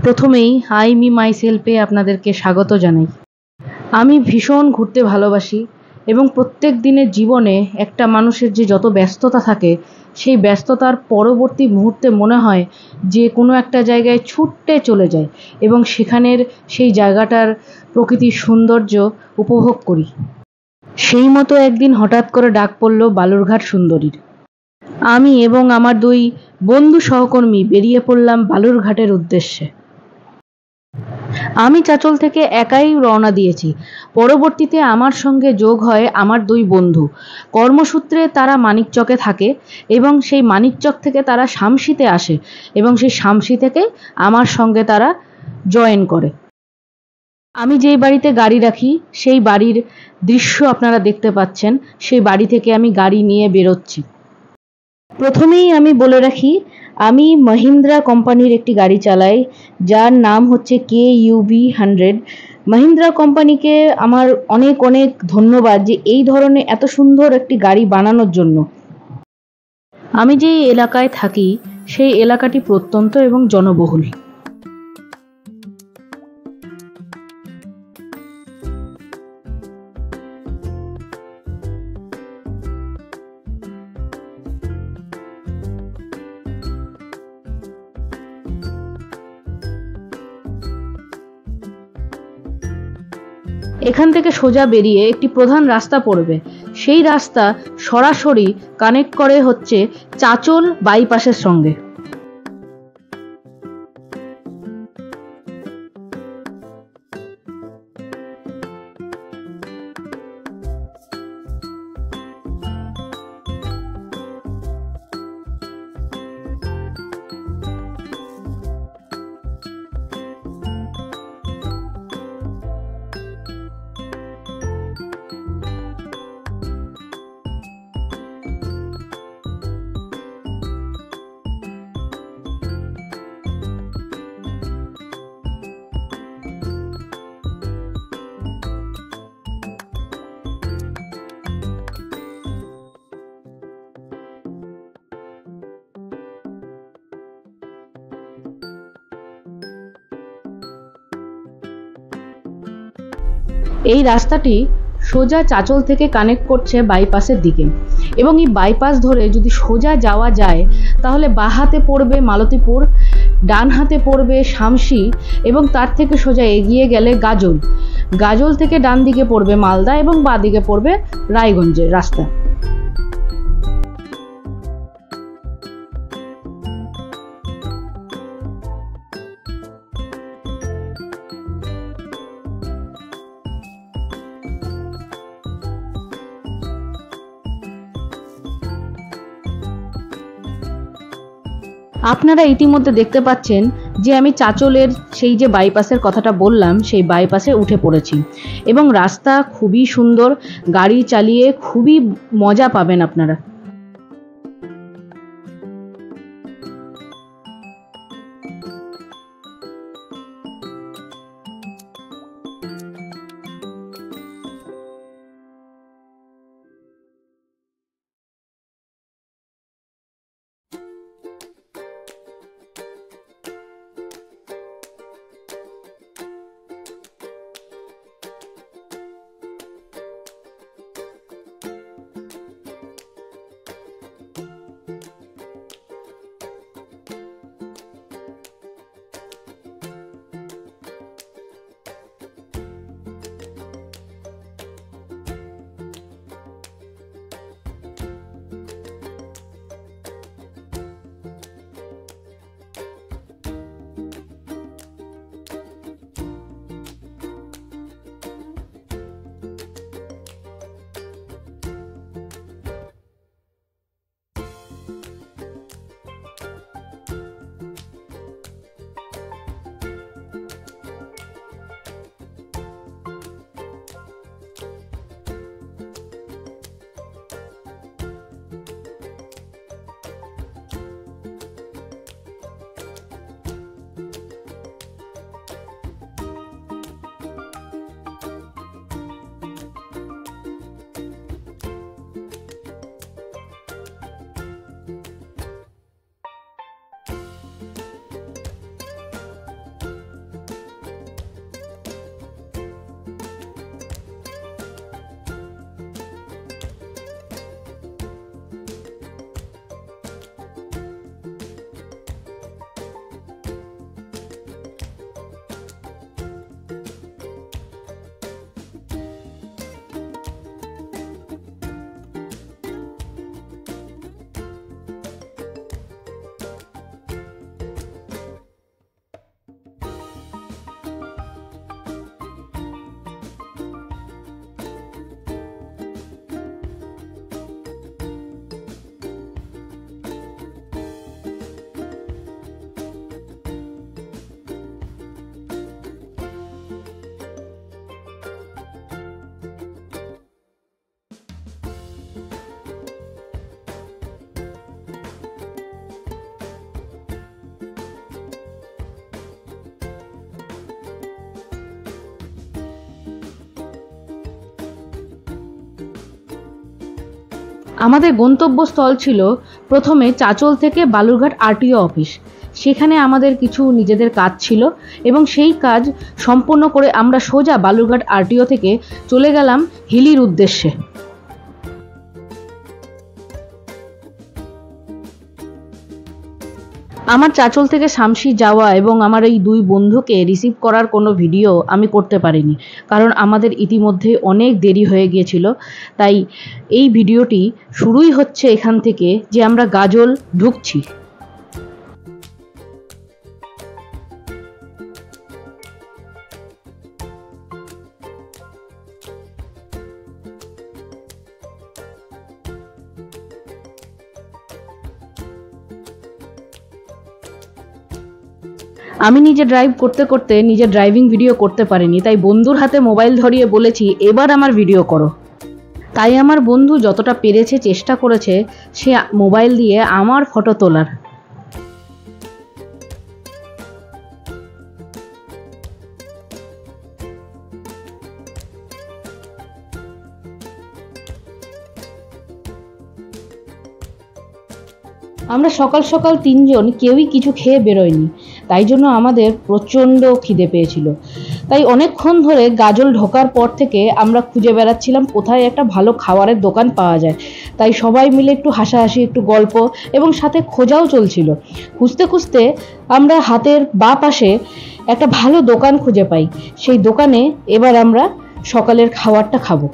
প্রথমেই I me my সেলফে আপনাদেরকে স্বাগত জানাই। আমি ভীষণ ঘুরতে ভালোবাসি এবং প্রত্যেক দিনের জীবনে একটা মানুষের যে যত ব্যস্ততা থাকে সেই ব্যস্ততার পরবর্তী মুহূর্তে মনে হয় যে কোনো একটা জায়গায় ছুট্টে চলে যায় এবং সেখানের সেই জায়গাটার প্রকৃতির সৌন্দর্য উপভোগ করি। সেই মতো একদিন হঠাৎ করে ডাক পড়ল বালুরঘাট সুন্দরীর। আমি এবং আমার দুই বন্ধু সহকর্মী বেরিয়ে পড়লাম বালুরঘাটের উদ্দেশ্যে। আমি চাঁচল থেকে একাই রওনা দিয়েছি। পরবর্তীতে আমার সঙ্গে যোগ হয় আমার দুই বন্ধু। কর্মসূত্রে তারা মানিকচকে থাকে এবং সেই মানিকচক থেকে তারা শামসিতে আসে এবং সেই শামসি থেকে আমার সঙ্গে তারা জয়েন করে। আমি যেই বাড়িতে গাড়ি রাখি সেই বাড়ির দৃশ্য আপনারা দেখতে পাচ্ছেন। সেই বাড়ি থেকে আমি গাড়ি নিয়ে বেরোচ্ছি। প্রথমেই আমি বলে রাখি, আমি মহিন্দ্রা কোম্পানির একটি গাড়ি চালাই যার নাম হচ্ছে KUV100। মহিন্দ্রা কোম্পানিকে আমার অনেক অনেক ধন্যবাদ যে এই ধরনের এত সুন্দর একটি গাড়ি বানানোর জন্য। আমি যে এলাকায় থাকি সেই এলাকাটি প্রত্যন্ত এবং জনবহুল। এখান থেকে সোজা বেরিয়ে একটি প্রধান রাস্তা পড়বে। সেই রাস্তা সরাসরি কানেক্ট করে হচ্ছে চাঁচল বাইপাসের সঙ্গে। এই রাস্তাটি সোজা চাঁচল থেকে কানেক্ট করছে বাইপাসের দিকে এবং এই বাইপাস ধরে যদি সোজা যাওয়া যায় তাহলে বাঁ হাতে পড়বে মালতীপুর, ডান হাতে পড়বে শামসি এবং তার থেকে সোজা এগিয়ে গেলে গাজল। গাজল থেকে ডান দিকে পড়বে মালদা এবং বাঁ দিকে পড়বে রায়গঞ্জের রাস্তা। আপনারা ইতিমধ্যে দেখতে পাচ্ছেন যে আমি চাঁচলের সেই যে বাইপাসের কথাটা বললাম সেই বাইপাসে উঠে পড়েছি এবং রাস্তা খুবই সুন্দর, গাড়ি চালিয়ে খুবই মজা পাবেন আপনারা। আমাদের গন্তব্যস্থল ছিল প্রথমে চাঁচল থেকে বালুরঘাট আরটিও অফিস। সেখানে আমাদের কিছু নিজেদের কাজ ছিল এবং সেই কাজ সম্পন্ন করে আমরা সোজা বালুরঘাট আরটিও থেকে চলে গেলাম হিলির উদ্দেশ্যে। আমার চাঁচল থেকে শামসি যাওয়া এবং আমার এই দুই বন্ধুকে রিসিভ করার কোনো ভিডিও আমি করতে পারিনি, কারণ আমাদের ইতিমধ্যে অনেক দেরি হয়ে গিয়েছিল। তাই এই ভিডিওটি শুরুই হচ্ছে এখান থেকে যে আমরা গাজল ঢুকছি। আমি নিজে ড্রাইভ করতে করতে নিজের ড্রাইভিং ভিডিও করতে পারিনি, তাই বন্ধুর হাতে মোবাইল ধরিয়ে বলেছি এবার আমার ভিডিও করো। তাই আমার বন্ধু যতটা পেরেছে চেষ্টা করেছে সে মোবাইল দিয়ে আমার ফটো তোলার। আমরা সকাল সকাল তিনজন কেউই কিছু খেয়ে বেরোয়নি, তাই জন্য আমাদের প্রচণ্ড খিদে পেয়েছিল। তাই অনেকক্ষণ ধরে গাজল ঢোকার পর থেকে আমরা খুঁজে বেড়াচ্ছিলাম কোথায় একটা ভালো খাবারের দোকান পাওয়া যায়। তাই সবাই মিলে একটু হাসাহাসি, একটু গল্প এবং সাথে খোঁজাও চলছিল। খুঁজতে খুঁজতে আমরা হাতের বাঁ পাশে একটা ভালো দোকান খুঁজে পাই। সেই দোকানে এবার আমরা সকালের খাবারটা খাবো।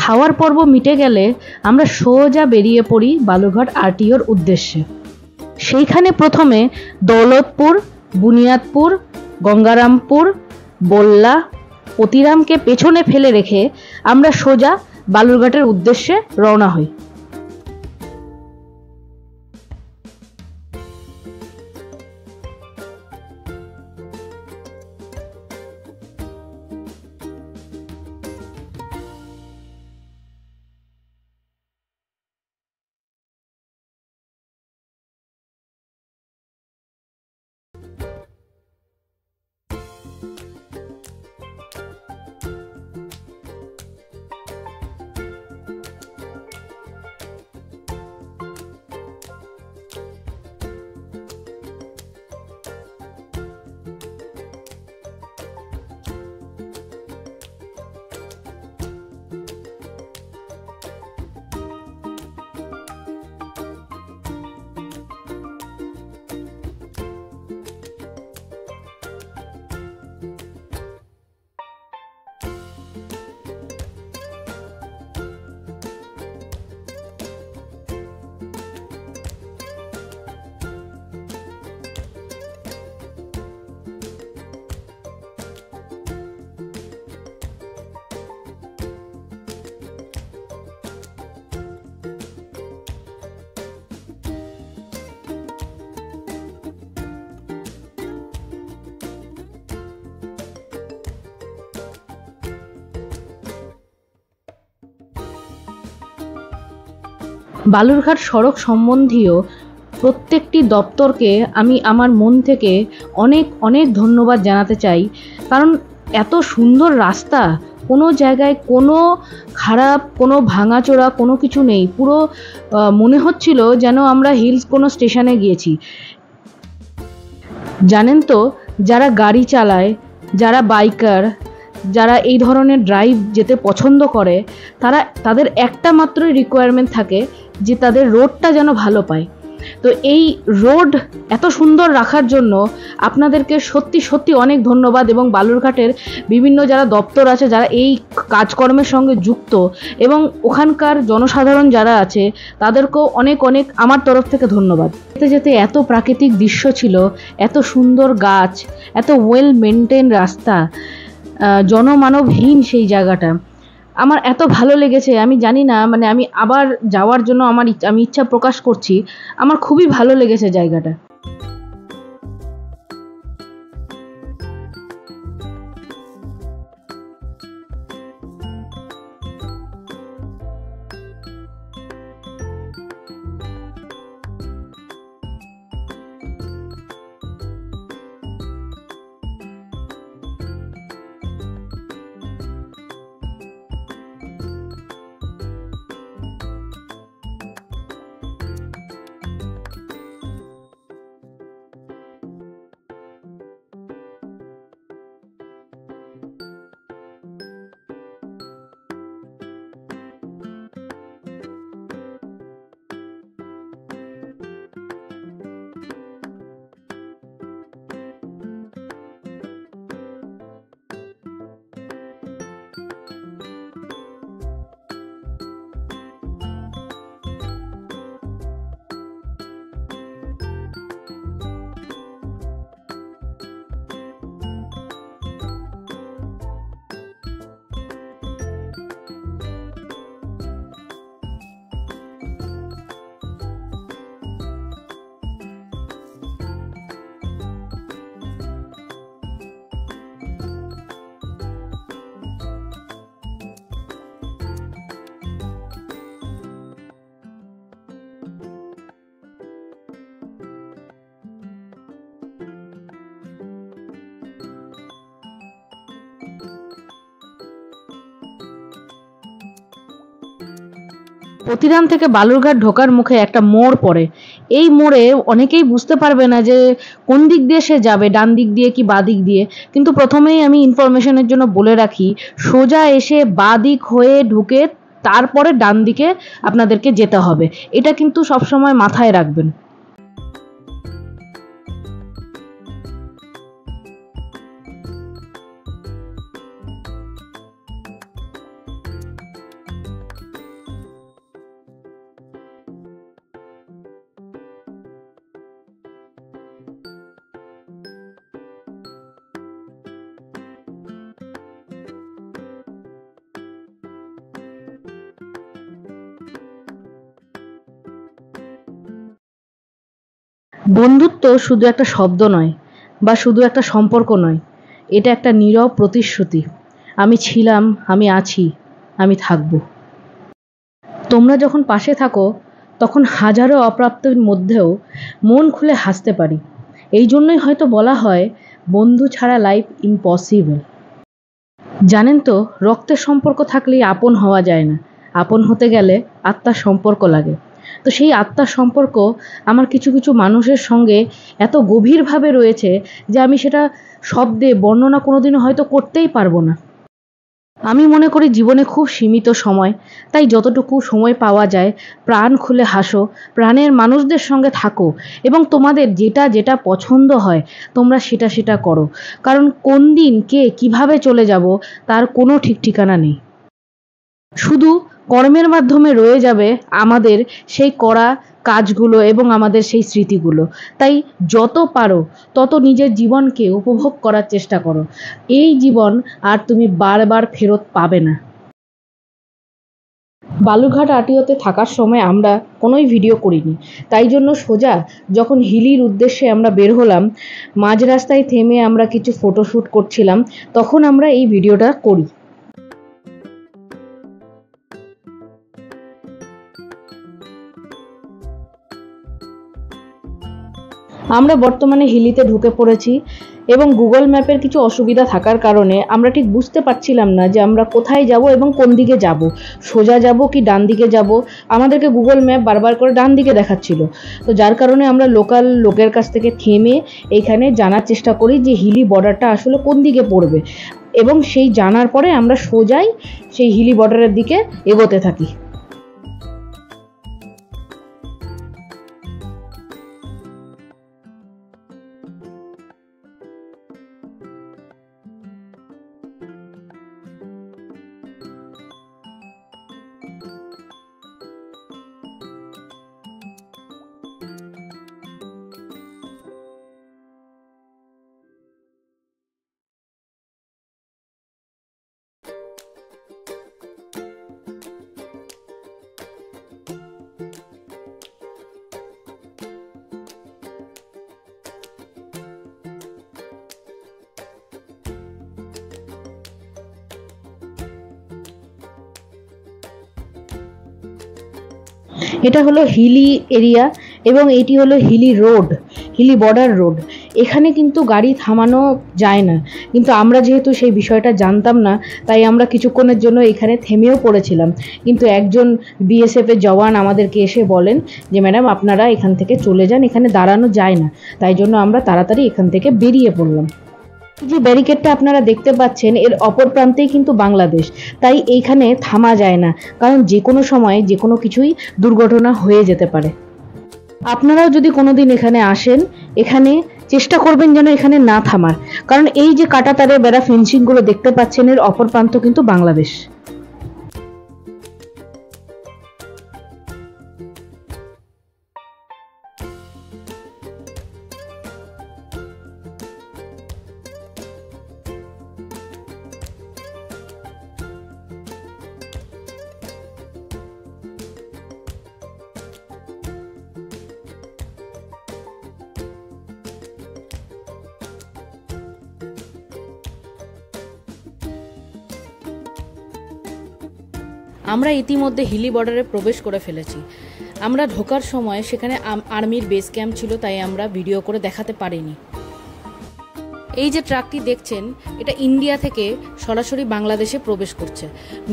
খাওয়ার পর্ব মিটে গেলে আমরা সোজা বেরিয়ে পড়ি বালুরঘাট আরটিওর উদ্দেশ্যে। সেইখানে প্রথমে দৌলতপুর, বুনিয়াদপুর, গঙ্গারামপুর, বল্লা, পতিরামকে পেছনে ফেলে রেখে আমরা সোজা বালুরঘাটের উদ্দেশ্যে রওনা হই। বালুরঘাট সড়ক সম্বন্ধীয় প্রত্যেকটি দপ্তরকে আমি আমার মন থেকে অনেক অনেক ধন্যবাদ জানাতে চাই, কারণ এত সুন্দর রাস্তা, কোনো জায়গায় কোনো খারাপ, কোনো ভাঙাচোরা কোনো কিছু নেই। পুরো মনে হচ্ছিল যেন আমরা হিলস কোনো স্টেশনে গিয়েছি। জানেন তো, যারা গাড়ি চালায়, যারা বাইকার, যারা এই ধরনের ড্রাইভ যেতে পছন্দ করে, তাদের একটা মাত্রই রিকোয়ারমেন্ট থাকে যে তাদের রোডটা যেন ভালো পায়। তো এই রোড এত সুন্দর রাখার জন্য আপনাদেরকে সত্যি সত্যি অনেক ধন্যবাদ, এবং বালুরঘাটের বিভিন্ন যারা দপ্তর আছে, যারা এই কাজকর্মের সঙ্গে যুক্ত, এবং ওখানকার জনসাধারণ যারা আছে, তাদেরকেও অনেক অনেক আমার তরফ থেকে ধন্যবাদ। যেতে যেতে এত প্রাকৃতিক দৃশ্য ছিল, এত সুন্দর গাছ, এত ওয়েল মেনটেন রাস্তা, জনমানবহীন সেই জায়গাটা আমার এত ভালো লেগেছে। আমি জানি না, মানে আমি আবার যাওয়ার জন্য আমি ইচ্ছা প্রকাশ করছি। আমার খুবই ভালো লেগেছে জায়গাটা। প্রতিদান থেকে বালুরঘাট ঢোকার মুখে একটা মোড় পড়ে। এই মোড়ে অনেকেই বুঝতে পারবে না যে কোন দিক দিয়ে সে যাবে, ডান দিক দিয়ে কি বাঁ দিক দিয়ে। কিন্তু প্রথমেই আমি ইনফরমেশনের জন্য বলে রাখি, সোজা এসে বাঁ দিক হয়ে ঢুকে তারপরে ডান দিকে আপনাদেরকে যেতে হবে। এটা কিন্তু সবসময় মাথায় রাখবেন। বন্ধুত্ব শুধু একটা শব্দ নয়, বা শুধু একটা সম্পর্ক নয়, এটা একটা নীরব প্রতিশ্রুতি। আমি ছিলাম, আমি আছি, আমি থাকব। তোমরা যখন পাশে থাকো, তখন হাজারো অপ্রাপ্তির মধ্যেও মন খুলে হাসতে পারি। এই জন্যই হয়তো বলা হয়, বন্ধু ছাড়া লাইফ ইম্পসিবল। জানেন তো, রক্তের সম্পর্ক থাকলেই আপন হওয়া যায় না, আপন হতে গেলে আত্মার সম্পর্ক লাগে। তো সেই আত্মার সম্পর্ক আমার কিছু কিছু মানুষের সঙ্গে এত গভীরভাবে রয়েছে যে আমি সেটা শব্দে বর্ণনা কোনোদিনও হয়তো করতেই পারবো না। আমি মনে করি জীবনে খুব সীমিত সময়, তাই যতটুকু সময় পাওয়া যায় প্রাণ খুলে হাসো, প্রাণের মানুষদের সঙ্গে থাকো, এবং তোমাদের যেটা যেটা পছন্দ হয় তোমরা সেটা সেটা করো। কারণ কোন দিন কে কিভাবে চলে যাব তার কোনো ঠিক ঠিকানা নেই। শুধু কর্মের মাধ্যমে রয়ে যাবে আমাদের সেই করা কাজগুলো এবং আমাদের সেই স্মৃতিগুলো। তাই যত পারো তত নিজের জীবনকে উপভোগ করার চেষ্টা করো। এই জীবন আর তুমি বারবার ফেরত পাবে না। বালুরঘাট আরটিওতে থাকার সময় আমরা কোনোই ভিডিও করিনি, তাই জন্য সোজা যখন হিলির উদ্দেশ্যে আমরা বের হলাম, মাঝ রাস্তায় থেমে আমরা কিছু ফটোশ্যুট করছিলাম, তখন আমরা এই ভিডিওটা করি। আমরা বর্তমানে হিলিতে ঢুকে পড়েছি এবং গুগল ম্যাপের কিছু অসুবিধা থাকার কারণে আমরা ঠিক বুঝতে পারছিলাম না যে আমরা কোথায় যাব এবং কোন দিকে যাব, সোজা যাব কি ডান দিকে যাব। আমাদেরকে গুগল ম্যাপ বারবার করে ডান দিকে দেখাচ্ছিল। তো যার কারণে আমরা লোকাল লোকের কাছ থেকে থেমে এইখানে জানার চেষ্টা করি যে হিলি বর্ডারটা আসলে কোন দিকে পড়বে, এবং সেই জানার পরে আমরা সোজাই সেই হিলি বর্ডারের দিকে এগোতে থাকি। এটা হলো হিলি এরিয়া এবং এটি হলো Hili road, Hili border road. এখানে কিন্তু গাড়ি থামানো যায় না, কিন্তু আমরা যেহেতু সেই বিষয়টা জানতাম না তাই আমরা কিছুক্ষণের জন্য এখানে থেমেও পড়েছিলাম। কিন্তু একজন বিএসএফের জওয়ান আমাদেরকে এসে বলেন যে ম্যাডাম আপনারা এখান থেকে চলে যান, এখানে দাঁড়ানো যায় না। তাই জন্য আমরা তাড়াতাড়ি এখান থেকে বেরিয়ে পড়লাম। যে ব্যারিকেডটা আপনারা দেখতে পাচ্ছেন এর অপর প্রান্তেই কিন্তু বাংলাদেশ, তাই এইখানে থামা যায় না, কারণ যে কোনো সময় যে কোনো কিছুই দুর্ঘটনা হয়ে যেতে পারে। আপনারাও যদি কোনোদিন এখানে আসেন, এখানে চেষ্টা করবেন যেন এখানে না থামার, কারণ এই যে কাঁটাতারে বেড়া ফেন্সিংগুলো দেখতে পাচ্ছেন এর অপর প্রান্ত কিন্তু বাংলাদেশ। আমরা ইতিমধ্যে হিলি বর্ডারে প্রবেশ করে ফেলেছি। আমরা ঢোকার সময় সেখানে আর্মির বেস ক্যাম্প ছিল, তাই আমরা ভিডিও করে দেখাতে পারিনি। এই যে ট্রাকটি দেখছেন এটা ইন্ডিয়া থেকে সরাসরি বাংলাদেশে প্রবেশ করছে।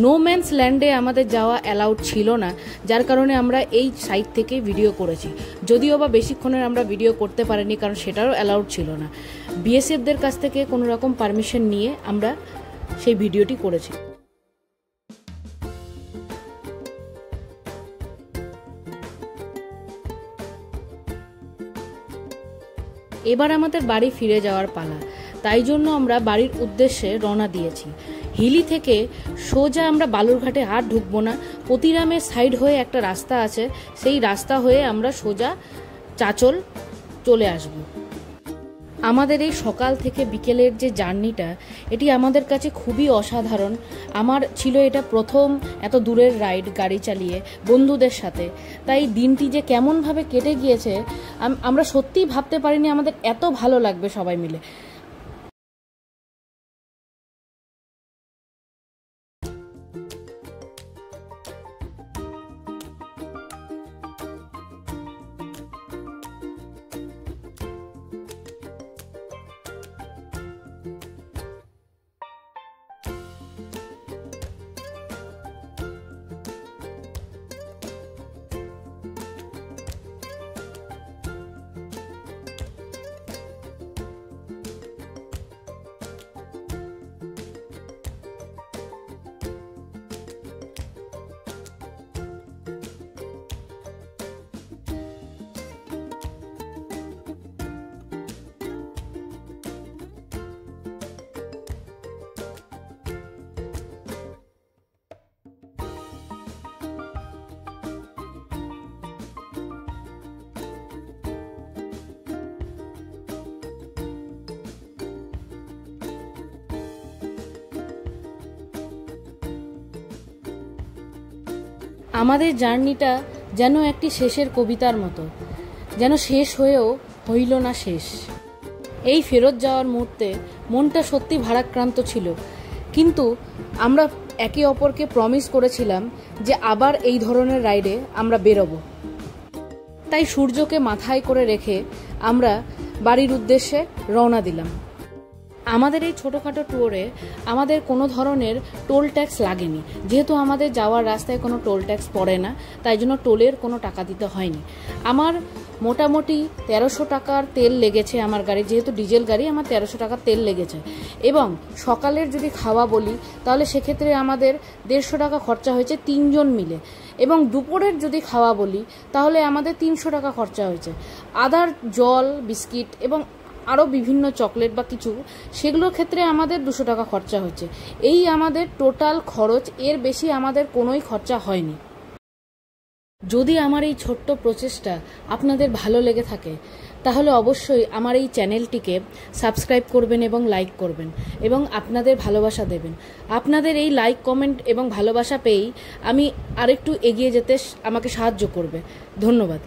নো ম্যানস ল্যান্ডে আমাদের যাওয়া অ্যালাউড ছিল না, যার কারণে আমরা এই সাইড থেকে ভিডিও করেছি। যদিও বা বেশিক্ষণের আমরা ভিডিও করতে পারিনি, কারণ সেটারও অ্যালাউড ছিল না। বিএসএফদের কাছ থেকে কোনো রকম পারমিশন নিয়ে আমরা সেই ভিডিওটি করেছি। এবার আমাদের বাড়ি ফিরে যাওয়ার পালা, তাই জন্য আমরা বাড়ির উদ্দেশ্যে রওনা দিয়েছি। হিলি থেকে সোজা আমরা বালুরঘাটে আর ঢুকবো না, পতিরামের সাইড হয়ে একটা রাস্তা আছে, সেই রাস্তা হয়ে আমরা সোজা চাচল চলে আসব। আমাদের এই সকাল থেকে বিকেলের যে জার্নিটা, এটি আমাদের কাছে খুবই অসাধারণ। আমার ছিল এটা প্রথম এত দূরের রাইড গাড়ি চালিয়ে বন্ধুদের সাথে, তাই দিনটি যে কেমনভাবে কেটে গিয়েছে আমরা সত্যিই ভাবতে পারিনি আমাদের এত ভালো লাগবে সবাই মিলে। আমাদের জার্নিটা যেন একটি শেষের কবিতার মতো, যেন শেষ হয়েও হইল না শেষ। এই ফেরত যাওয়ার মুহূর্তে মনটা সত্যি ভারাক্রান্ত ছিল, কিন্তু আমরা একে অপরকে প্রমিস করেছিলাম যে আবার এই ধরনের রাইডে আমরা বেরোবো। তাই সূর্যকে মাথায় করে রেখে আমরা বাড়ির উদ্দেশ্যে রওনা দিলাম। আমাদের এই ছোটোখাটো ট্যুরে আমাদের কোনো ধরনের টোল ট্যাক্স লাগেনি, যেহেতু আমাদের যাওয়ার রাস্তায় কোনো টোল ট্যাক্স পড়ে না, তাই জন্য টোলের কোনো টাকা দিতে হয়নি। আমার মোটামুটি 1300 টাকার তেল লেগেছে আমার গাড়ি, যেহেতু ডিজেল গাড়ি, আমার 1300 টাকার তেল লেগেছে। এবং সকালের যদি খাওয়া বলি তাহলে সেক্ষেত্রে আমাদের 150 টাকা খরচা হয়েছে 3 জন মিলে। এবং দুপুরের যদি খাওয়া বলি তাহলে আমাদের 300 টাকা খরচা হয়েছে। আদার জল, বিস্কিট এবং আরও বিভিন্ন চকলেট বা কিছু, সেগুলোর ক্ষেত্রে আমাদের 200 টাকা খরচা হচ্ছে। এই আমাদের টোটাল খরচ, এর বেশি আমাদের কোনোই খরচা হয়নি। যদি আমার এই ছোট্ট প্রচেষ্টা আপনাদের ভালো লেগে থাকে তাহলে অবশ্যই আমার এই চ্যানেলটিকে সাবস্ক্রাইব করবেন এবং লাইক করবেন এবং আপনাদের ভালোবাসা দেবেন। আপনাদের এই লাইক, কমেন্ট এবং ভালোবাসা পেয়েই আমি আরেকটু এগিয়ে যেতে আমাকে সাহায্য করবে। ধন্যবাদ।